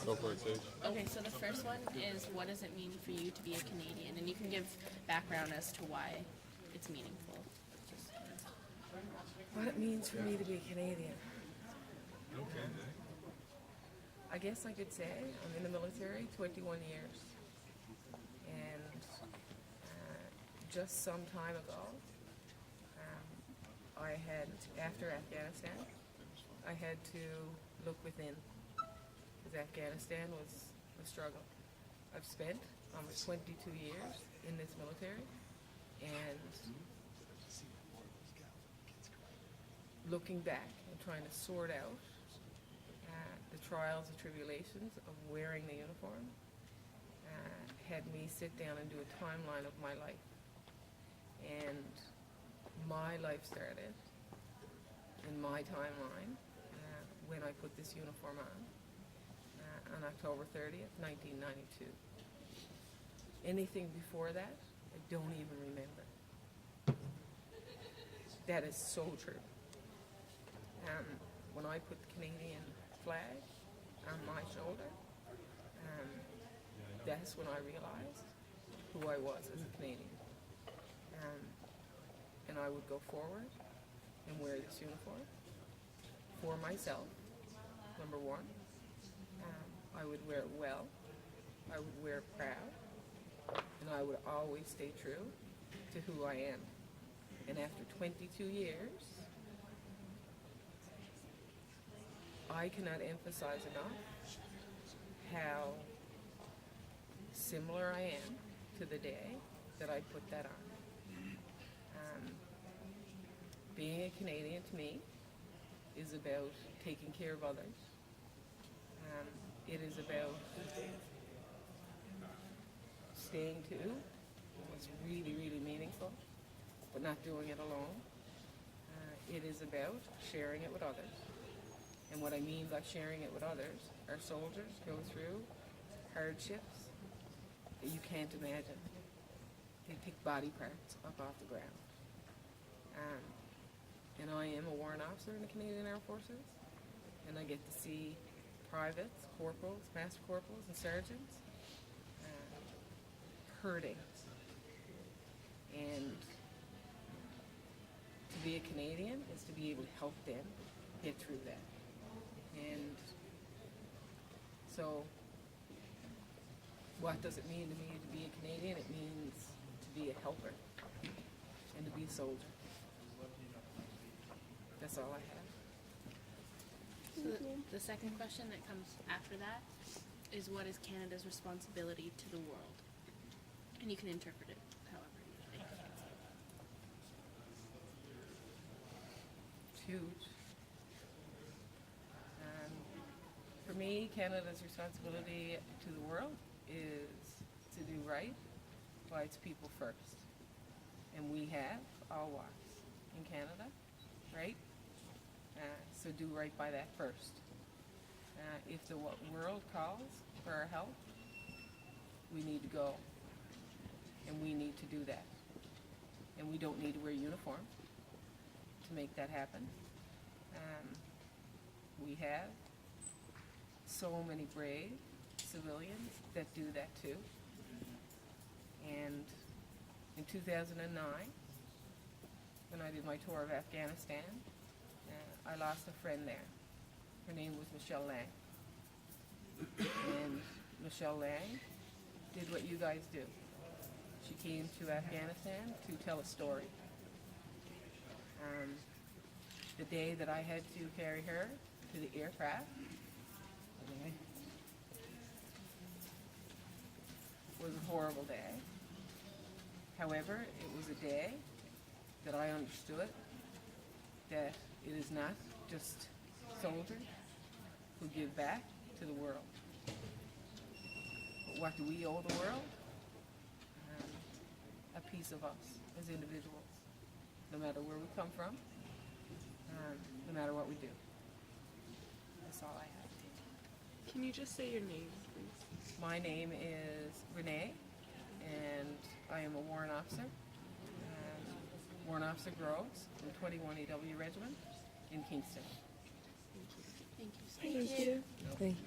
Go for it, Sage. Okay, so the first one is, what does it mean for you to be a Canadian? And you can give background as to why it's meaningful. What it means for me to be Canadian. I guess I could say I'm in the military 21 years. And just some time ago, after Afghanistan, I had to look within, because Afghanistan was a struggle. I've spent almost 22 years in this military, and looking back and trying to sort out the trials and tribulations of wearing the uniform had me sit down and do a timeline of my life. And my life started in my timeline when I put this uniform on October 30th, 1992. Anything before that, I don't even remember. That is so true. When I put the Canadian flag on my shoulder, that's when I realized who I was as a Canadian. And I would go forward and wear this uniform for myself, number one. I would wear it well, I would wear it proud, and I would always stay true to who I am. And after 22 years, I cannot emphasize enough how similar I am to the day that I put that on. Being a Canadian to me is about taking care of others. It is about staying to what's really, really meaningful, but not doing it alone. It is about sharing it with others. And what I mean by sharing it with others, our soldiers go through hardships that you can't imagine. They pick body parts up off the ground. And I am a warrant officer in the Canadian Armed Forces, and I get to see privates, corporals, master corporals, and sergeants hurting. And to be a Canadian is to be able to help them get through that. And so, what does it mean to me to be a Canadian? It means to be a helper and to be a soldier. That's all I have. So the second question that comes after that is, what is Canada's responsibility to the world? And you can interpret it however you think. It's huge. For me, Canada's responsibility to the world is to do right by its people first. And we have all walks in Canada, right? So do right by that first. If the world calls for our help, we need to go. And we need to do that. And we don't need to wear uniform to make that happen. We have so many brave civilians that do that too. And in 2009, when I did my tour of Afghanistan, I lost a friend there. Her name was Michelle Lang. And Michelle Lang did what you guys do. She came to Afghanistan to tell a story. The day that I had to carry her to the aircraft was a horrible day. However, it was a day that I understood that it is not just soldiers who give back to the world. But what do we owe the world? A piece of us as individuals, no matter where we come from, no matter what we do. That's all I have. Can you just say your name, please? My name is Renee, and I am a warrant officer. Warrant Officer Groves from 21 EW Regiment in Kingston. Thank you. Thank you. Thank you.